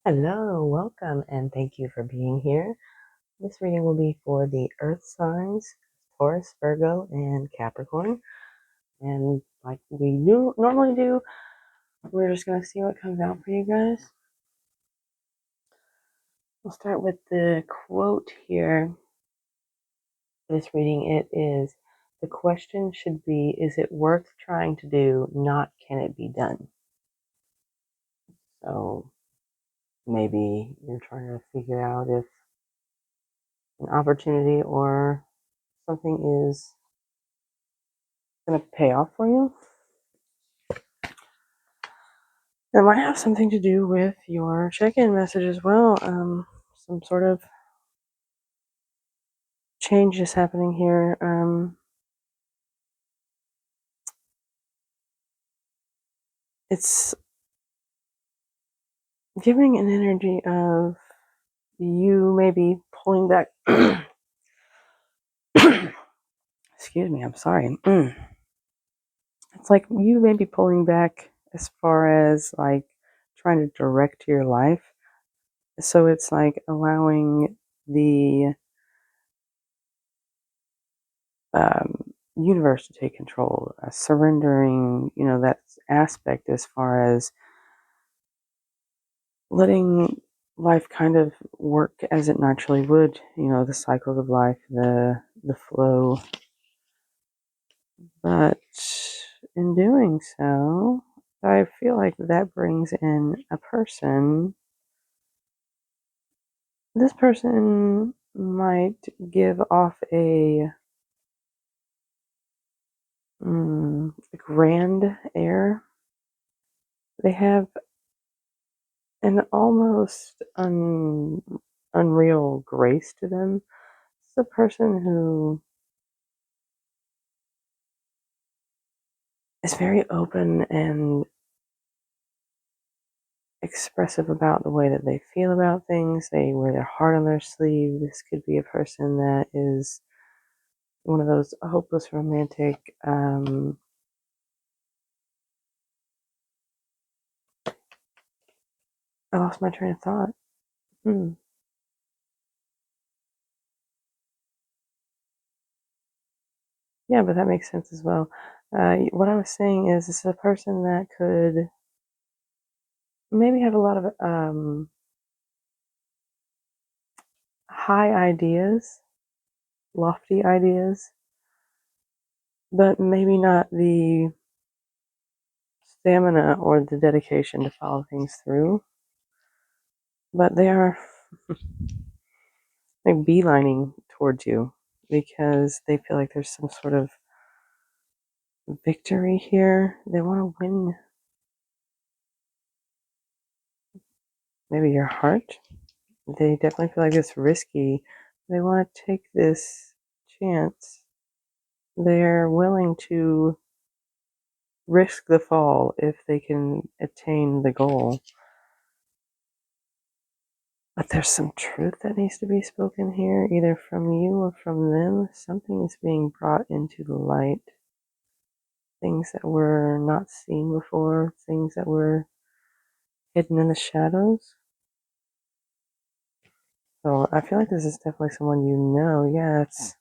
Hello, welcome, and thank you for being here. This reading will be for the Earth signs, Taurus, Virgo, and Capricorn. And like we normally do, we're just going to see what comes out for you guys. We'll start with the quote here. This reading, it is, the question should be, is it worth trying to do, not can it be done? So maybe you're trying to figure out if an opportunity or something is going to pay off for you. It might have something to do with your check-in message as well. Some sort of change is happening here. It's giving an energy of you maybe pulling back. Excuse me, I'm sorry. It's like you may be pulling back as far as like trying to direct your life. So it's like allowing the universe to take control, surrendering, that aspect as far as letting life kind of work as it naturally would, the cycles of life, the flow. But in doing so, I feel like that brings in a person. This person might give off a grand air. They have an almost unreal grace to them. It's a person who is very open and expressive about the way that they feel about things. They wear their heart on their sleeve. This could be a person that is one of those hopeless romantic. I lost my train of thought. Yeah, but that makes sense as well. What I was saying is, this is a person that could maybe have a lot of high ideas, lofty ideas, but maybe not the stamina or the dedication to follow things through. But they are like beelining towards you because they feel like there's some sort of victory here. They want to win maybe your heart. They definitely feel like it's risky. They want to take this chance. They're willing to risk the fall if they can attain the goal. But there's some truth that needs to be spoken here, either from you or from them. Something is being brought into the light. Things that were not seen before, things that were hidden in the shadows. So I feel like this is definitely someone you know. Yeah, it's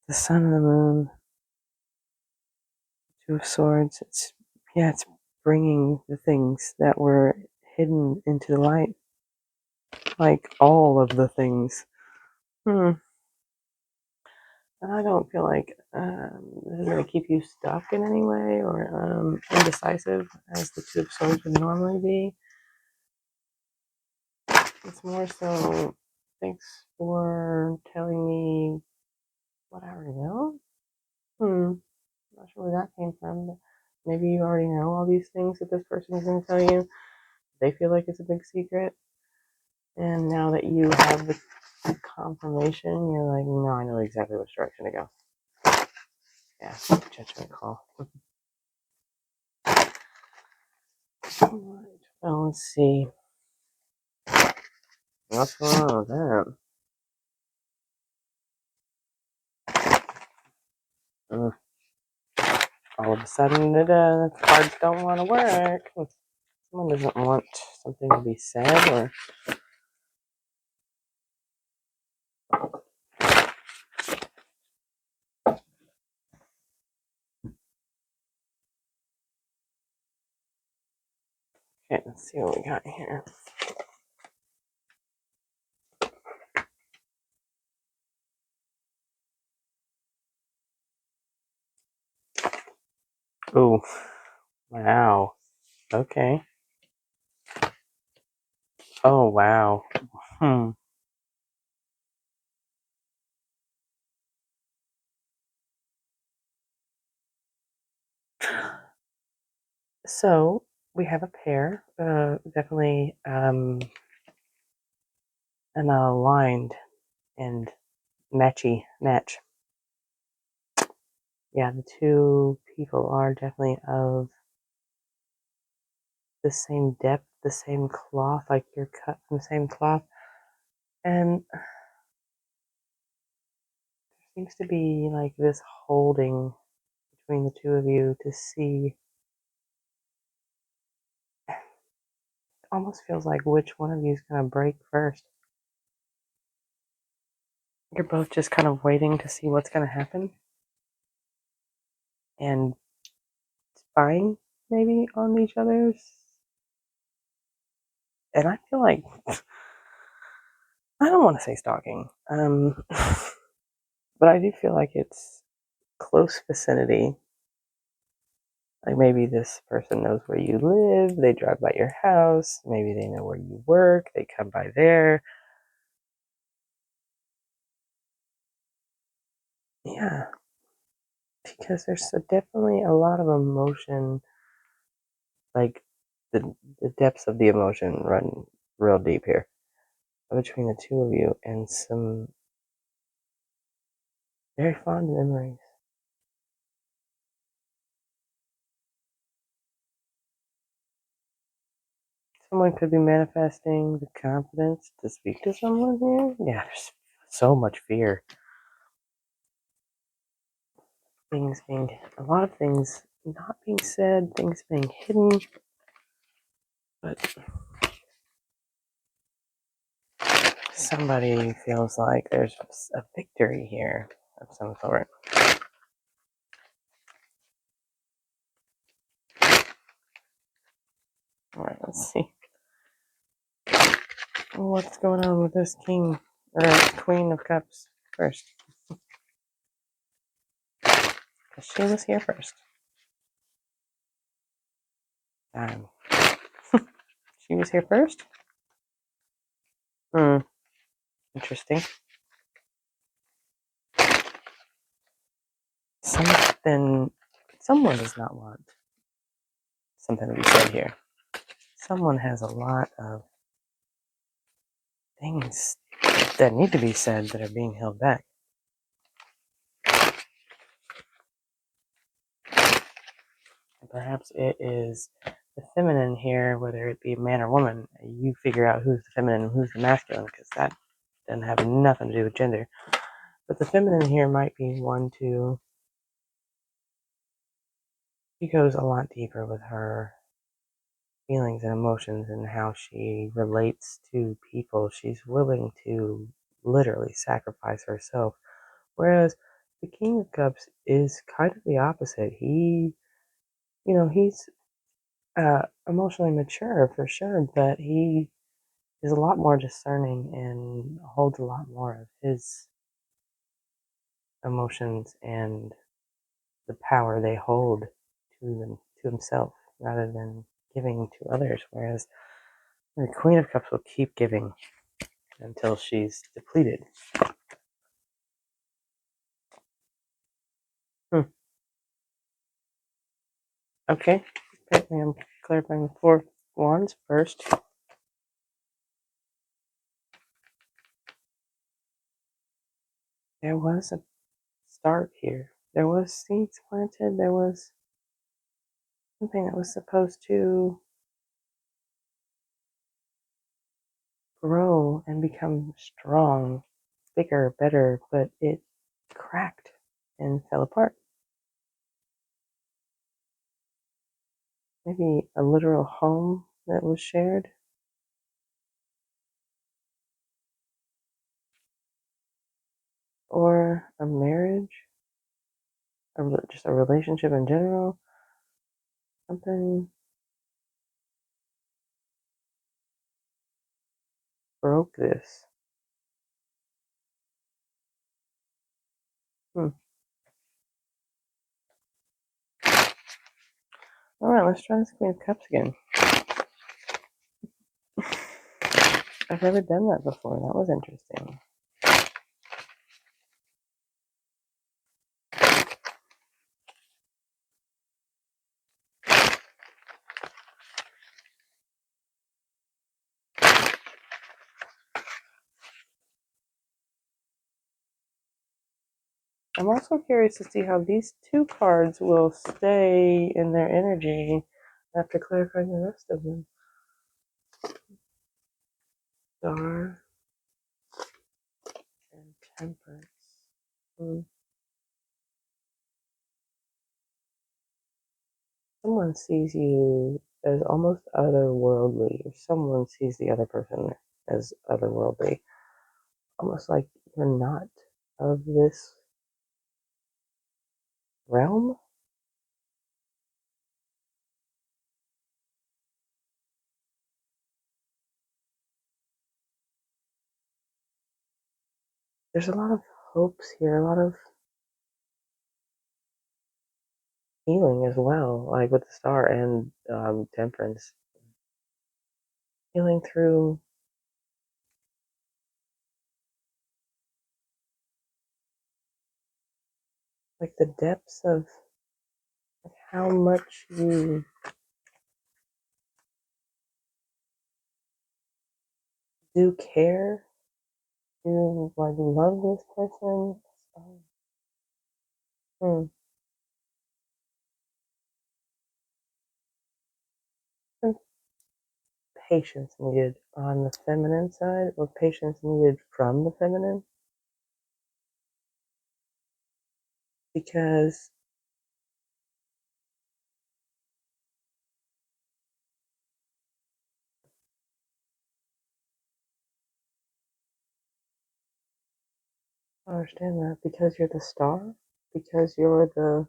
the sun and the moon, Two of Swords. It's bringing the things that were hidden into the light, like all of the things. And I don't feel like this is going to keep you stuck in any way or indecisive as the Two of Swords would normally be. It's more so, thanks for telling me what I already know. Not sure where that came from, but maybe you already know all these things that this person is going to tell you. They feel like it's a big secret. And now that you have the confirmation, you're like, no, I know exactly which direction to go. Yeah, judgment call. Alright, well, let's see. What's going on with that? All of a sudden, the cards don't want to work. Someone doesn't want something to be said, or okay, let's see what we got here. Oh, wow. Okay. Oh, wow. Hmm. So we have a pair, definitely an aligned and match. Yeah, the two people are definitely of the same depth, the same cloth, like you're cut from the same cloth. And there seems to be like this holding between the two of you to see. Almost feels like which one of you is going to break first. You're both just kind of waiting to see what's going to happen and spying maybe on each other's. And I feel like I don't want to say stalking, but I do feel like it's close vicinity. Like maybe this person knows where you live, they drive by your house, maybe they know where you work, they come by there. Yeah, because there's definitely a lot of emotion, like the depths of the emotion run real deep here between the two of you, and some very fond memories. Someone could be manifesting the confidence to speak to someone here. Yeah, there's so much fear. Things being, a lot of things not being said, things being hidden, but somebody feels like there's a victory here of some sort. All right, let's see. What's going on with this king or queen of cups first? Because she was here first. She was here first? Hmm, interesting. Someone does not want something to be said here. Someone has a lot of things that need to be said that are being held back. And perhaps it is the feminine here, whether it be man or woman. You figure out who's the feminine and who's the masculine, because that doesn't have nothing to do with gender. But the feminine here might be one to. She goes a lot deeper with her feelings and emotions and how she relates to people. She's willing to literally sacrifice herself. Whereas the King of Cups is kind of the opposite. He's emotionally mature for sure, but he is a lot more discerning and holds a lot more of his emotions and the power they hold to himself rather than giving to others. Whereas the Queen of Cups will keep giving until she's depleted. Hmm. Okay. Apparently I'm clarifying the 4 wands first. There was a start here. There was seeds planted. There was something that was supposed to grow and become strong, bigger, better, but it cracked and fell apart. Maybe a literal home that was shared? Or a marriage? Or just a relationship in general? Something broke this. Hmm. Alright, let's try this Queen of Cups again. I've never done that before. That was interesting. I'm also curious to see how these two cards will stay in their energy after clarifying the rest of them. Star and Temperance. Someone sees you as almost otherworldly, or someone sees the other person as otherworldly. Almost like you're not of this realm. There's a lot of hopes here, a lot of healing as well, like with the Star and Temperance. Healing through like the depths of how much you do care, do like love this person. Hmm. And patience needed on the feminine side, or patience needed from the feminine, because I understand that, because you're the star, because you're the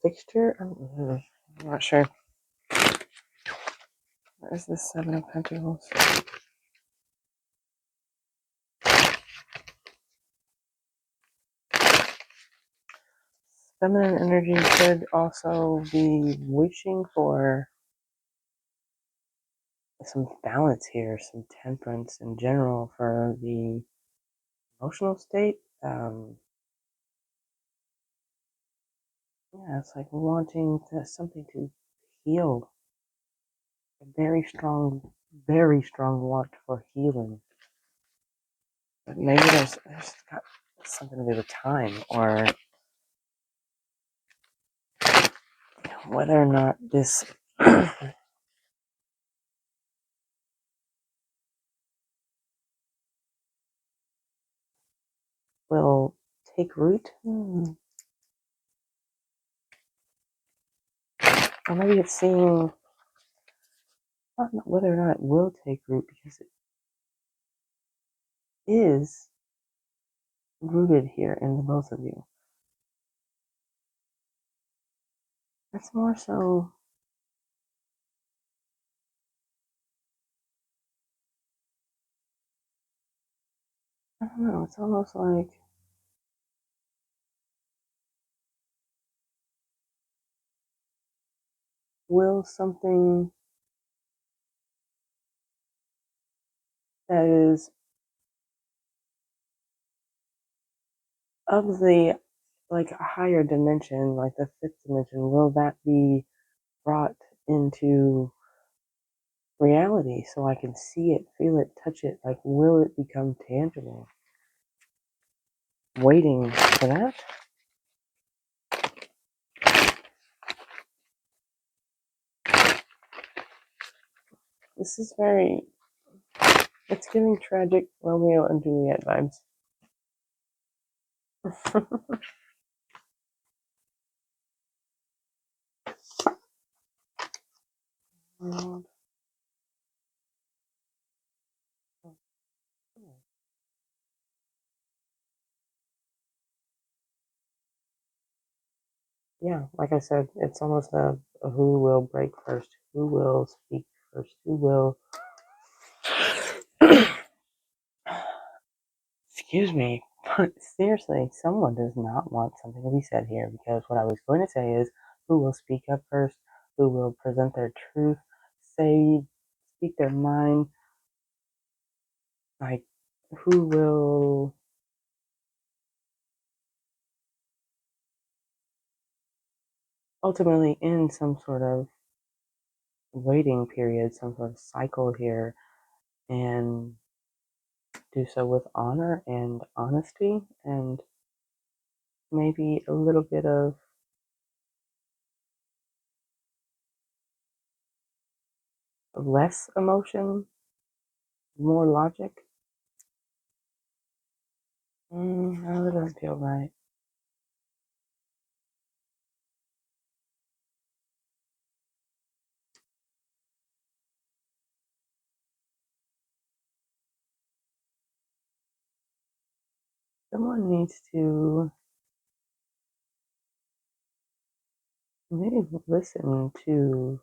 fixture. I'm not sure. Where's the Seven of Pentacles? Feminine energy could also be wishing for some balance here, some temperance in general for the emotional state. Yeah, it's like wanting something to heal. A very strong want for healing. But maybe there's got something to do with time, or whether or not this will take root. Or maybe it's seeing, I don't know whether or not it will take root, because it is rooted here in the both of you. It's more so I don't know, it's almost like will something that is of the like a higher dimension, like the fifth dimension, will that be brought into reality so I can see it, feel it, touch it? Like, will it become tangible? Waiting for that. This is it's giving tragic Romeo and Juliet vibes. World. Yeah, like I said, it's almost a who will break first, who will speak first, who will. Excuse me, but seriously, someone does not want something to be said here because what I was going to say is who will speak up first, who will present their truth, speak their mind, like who will ultimately end some sort of waiting period, some sort of cycle here, and do so with honor and honesty and maybe a little bit of less emotion, more logic. That doesn't feel right. Someone needs to maybe listen to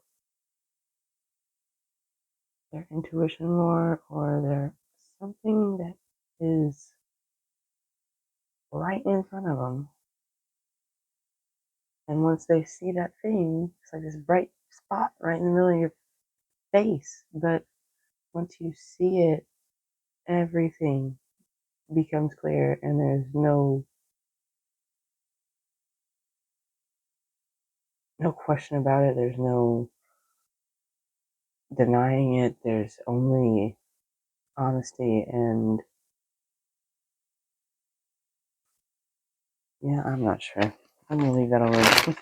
their intuition more or their something that is right in front of them. And once they see that thing, it's like this bright spot right in the middle of your face. But once you see it, everything becomes clear and there's no question about it. There's no denying it. There's only honesty and yeah, I'm not sure. I'm gonna leave that alone.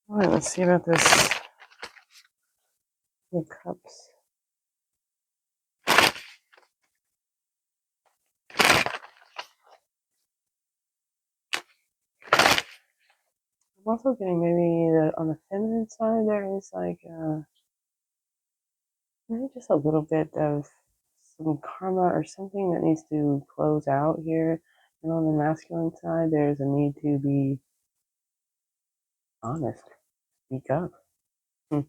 All right, let's see about this. The cups. I'm also getting maybe on the feminine side there is like maybe just a little bit of some karma or something that needs to close out here. And on the masculine side, there's a need to be honest, speak up. Hmm.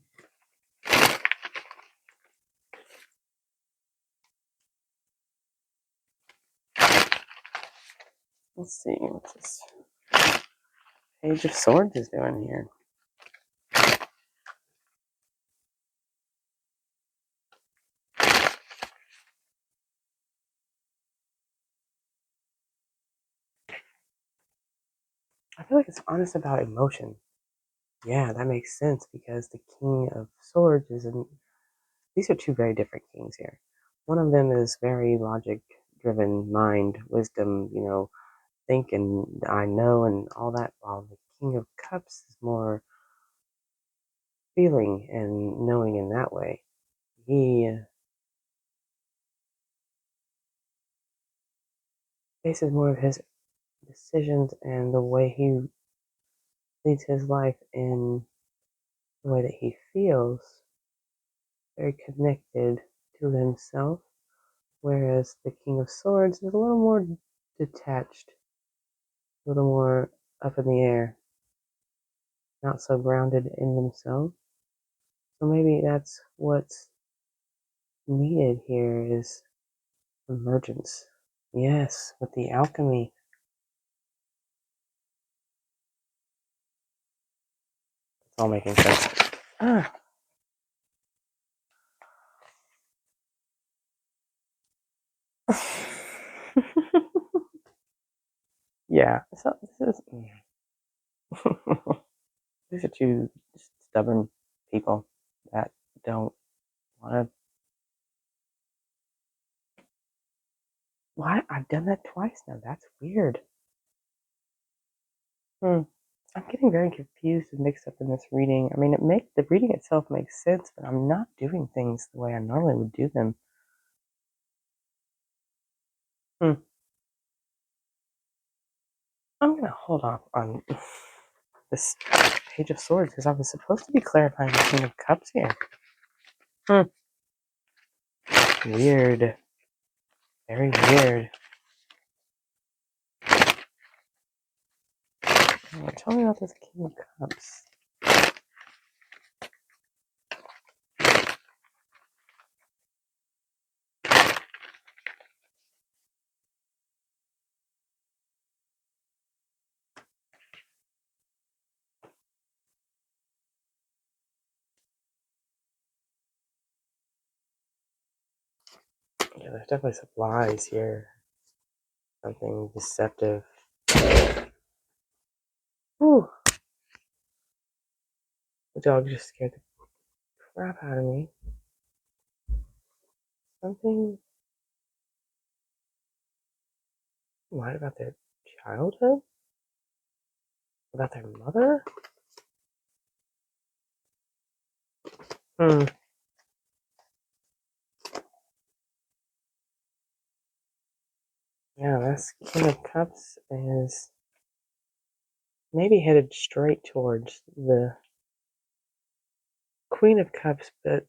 Let's see what this Page of Swords is doing here. I feel like it's honest about emotion. Yeah, that makes sense because the King of Swords is in. These are two very different kings here. One of them is very logic driven, mind, wisdom, think and I know and all that, while the King of Cups is more feeling and knowing in that way. He bases more of his decisions and the way he leads his life in the way that he feels, very connected to himself, whereas the King of Swords is a little more detached, a little more up in the air, not so grounded in themselves. So maybe that's what's needed here is emergence. Yes, with the alchemy. It's all making sense. Ah. Yeah, so this is these are two stubborn people that don't want to. Why? I've done that twice now. That's weird. Hmm. I'm getting very confused and mixed up in this reading. I mean, the reading itself makes sense, but I'm not doing things the way I normally would do them. Hmm. I'm gonna hold off on this Page of Swords because I was supposed to be clarifying the King of Cups here. Weird. Very weird. Oh, tell me about this King of Cups. Yeah, there's definitely some lies here. Something deceptive. Whew. The dog just scared the crap out of me. Something lied about their childhood? About their mother? Yeah, this King of Cups is maybe headed straight towards the Queen of Cups, but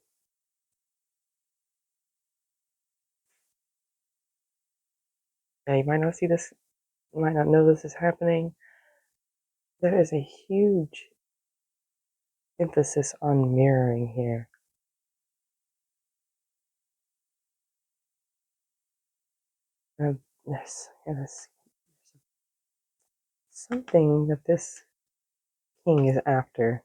yeah, you might not see this, you might not know this is happening. There is a huge emphasis on mirroring here. Yes, something that this king is after.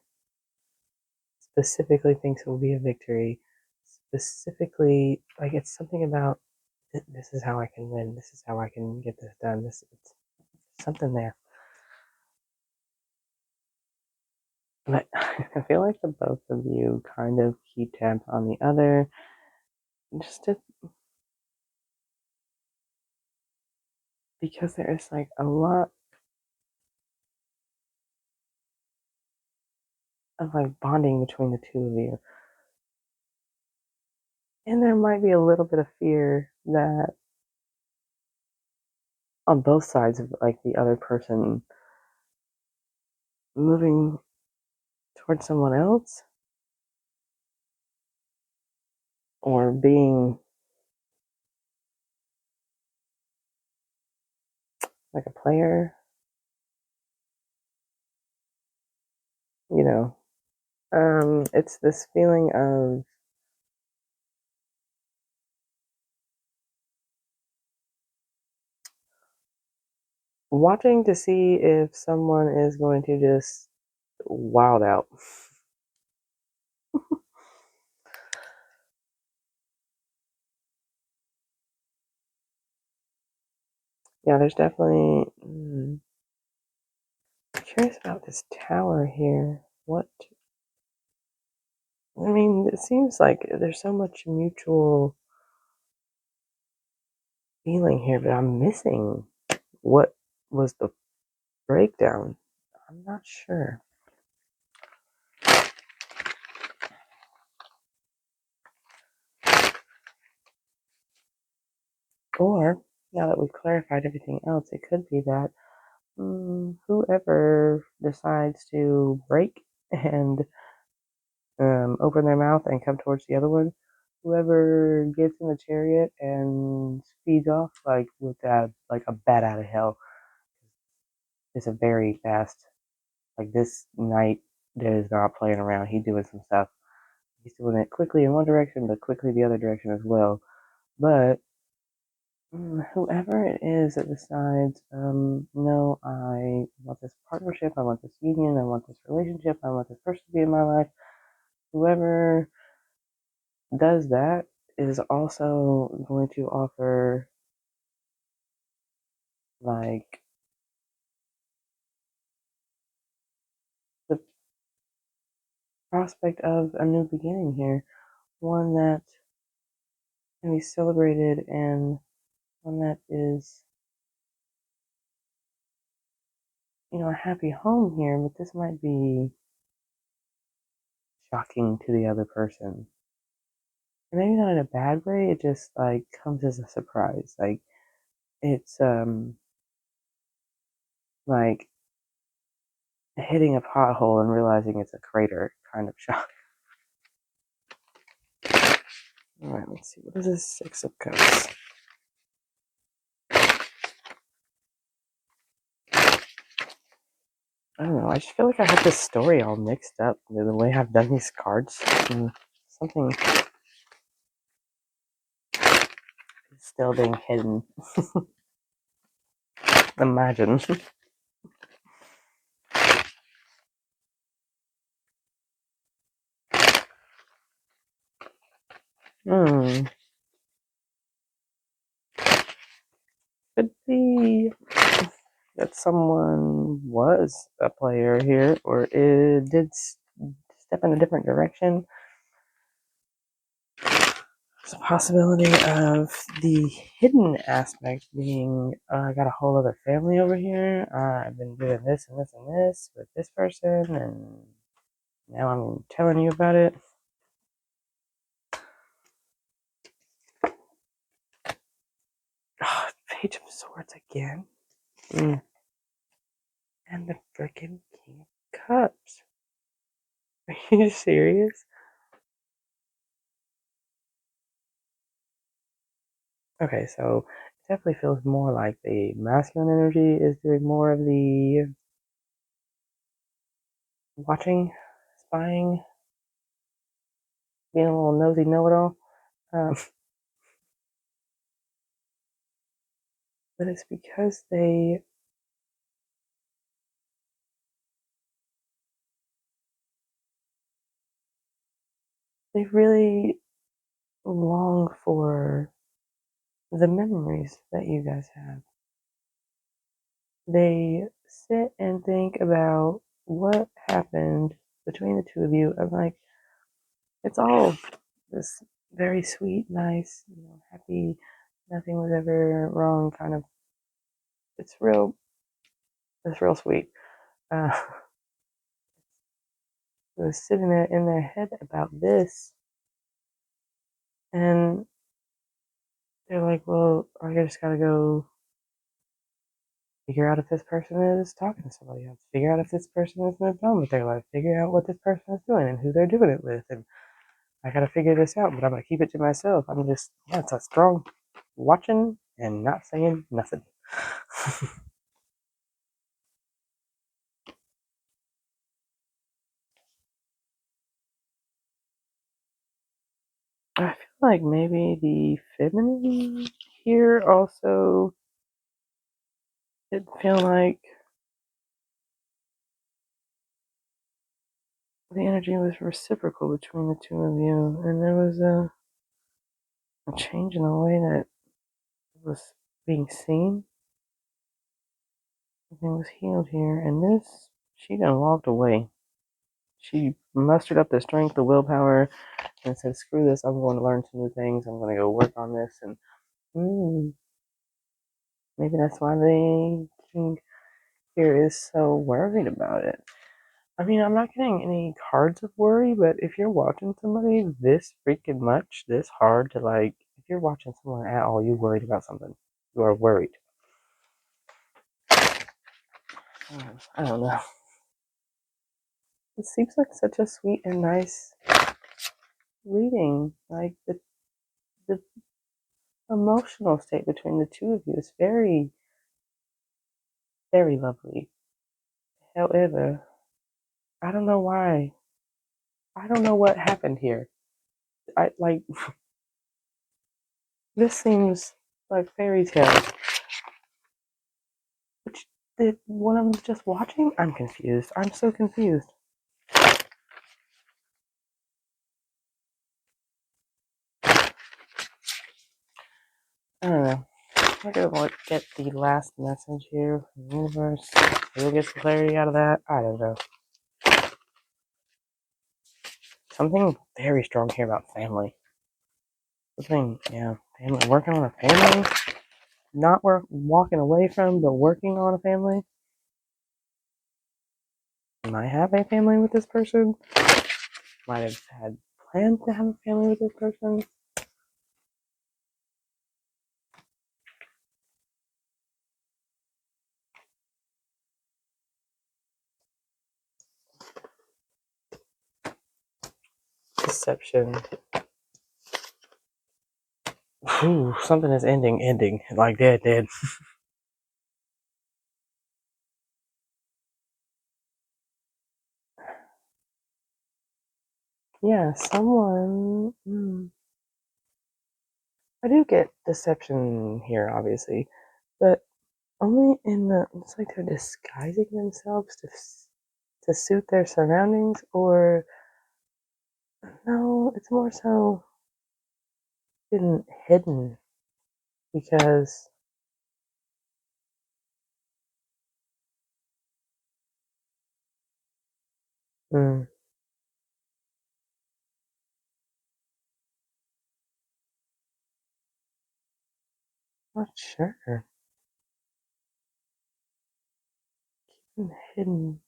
Specifically thinks it will be a victory. Specifically, like it's something about this is how I can win. This is how I can get this done. It's something there. But I feel like the both of you kind of keep tabs on the other, just to, because there is like a lot of like bonding between the two of you, and there might be a little bit of fear that on both sides of like the other person moving towards someone else or being like a player, you know. It's this feeling of watching to see if someone is going to just wild out. Yeah, there's definitely. I'm curious about this tower here. What? I mean, it seems like there's so much mutual feeling here, but I'm missing what was the breakdown. I'm not sure. Or, now that we've clarified everything else, it could be that whoever decides to break and open their mouth and come towards the other one, whoever gets in the chariot and speeds off like with that, like a bat out of hell, is a very fast. Like this knight is not playing around. He's doing some stuff. He's doing it quickly in one direction, but quickly the other direction as well. But whoever it is that decides, no, I want this partnership, I want this union, I want this relationship, I want this person to be in my life, whoever does that is also going to offer, like, the prospect of a new beginning here, one that can be celebrated and one that is, a happy home here, but this might be shocking to the other person. And maybe not in a bad way, it just like comes as a surprise. Like it's like hitting a pothole and realizing it's a crater kind of shock. Alright, let's see. What is this Six of Cups? I don't know. I just feel like I have this story all mixed up with the way I've done these cards. And something is still being hidden. Imagine. Could be that someone was a player here, or it did step in a different direction. There's a possibility of the hidden aspect being, I got a whole other family over here. I've been doing this and this and this with this person, and now I'm telling you about it. Oh, Page of Swords again. And the freaking King of Cups. Are you serious? Okay, so it definitely feels more like the masculine energy is doing more of the watching, spying, being a little nosy know-it-all. But it's because they really long for the memories that you guys have. They sit and think about what happened between the two of you. I'm like, it's all this very sweet, nice, happy, nothing was ever wrong kind of. It's real sweet. Uh, it was sitting there in their head about this, and they're like, well, I just gotta go figure out if this person is talking to somebody else, figure out if this person is moved on with their life, figure out what this person is doing and who they're doing it with, and I gotta figure this out, but I'm gonna keep it to myself. I'm just, it's a strong watching and not saying nothing. I feel like maybe the feminine here also, it feel like the energy was reciprocal between the two of you, and there was a change in the way that it was being seen. Everything was healed here, and this, she done walked away. She mustered up the strength, the willpower, and said, screw this, I'm going to learn some new things, I'm going to go work on this, and maybe that's why the king here is so worried about it. I mean, I'm not getting any cards of worry, but if you're watching somebody this freaking much, this hard to like, if you're watching someone at all, you're worried about something. You are worried. I don't know. It seems like such a sweet and nice reading. Like the emotional state between the two of you is very, very lovely. However, I don't know why. I don't know what happened here. I like this seems like fairy tale. Which did one of them just watching? I'm confused. I'm so confused. I don't know. We're gonna get the last message here from the universe. We'll get some clarity out of that. I don't know. Something very strong here about family. Something, yeah, family. Working on a family. Not walking away from, but working on a family. Might have a family with this person. Might have had plans to have a family with this person. deception. Ooh, something is ending like that did. Yeah, someone. I do get deception here, obviously, but only in the. It's like they're disguising themselves to suit their surroundings, or no, it's more so been hidden because. Mm, not sure. Been hidden.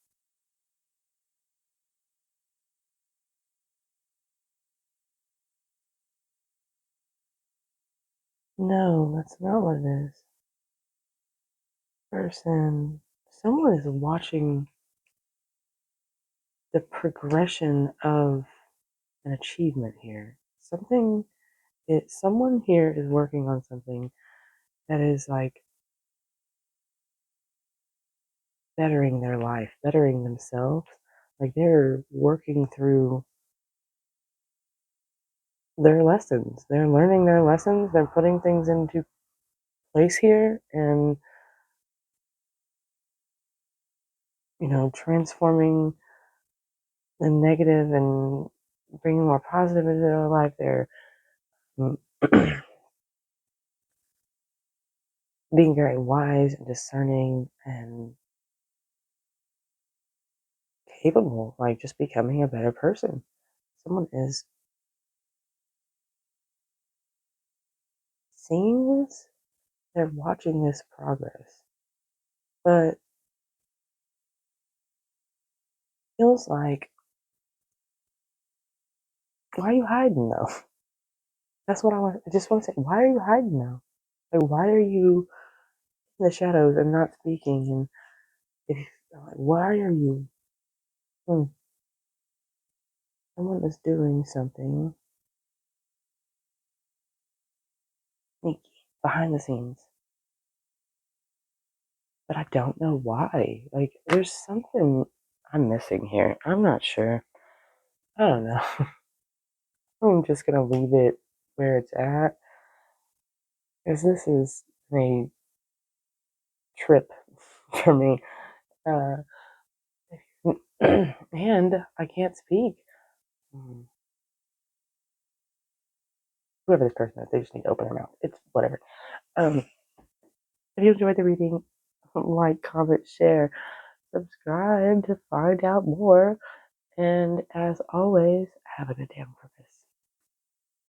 No, that's not what it is. Person. Someone is watching the progression of an achievement here. Someone here is working on something that is like bettering their life, bettering themselves. Like they're working through their lessons. They're learning their lessons. They're putting things into place here and, transforming the negative and bringing more positive into their life. They're mm, being very wise and discerning and capable, like just becoming a better person. Someone is seeing this, they're watching this progress, but feels like, why are you hiding though? That's what I just want to say. Why are you hiding now? Like, why are you in the shadows and not speaking? And if, like, why are you? Hmm, someone is doing something sneaky behind the scenes, but I don't know why. Like, there's something I'm missing here. I'm not sure. I don't know. I'm just gonna leave it where it's at, because this is a trip for me. Uh, and I can't speak. Hmm, whoever this person is, they just need to open their mouth. It's whatever. Um, if you enjoyed the reading, like, comment, share, subscribe to find out more. And as always, have a good day.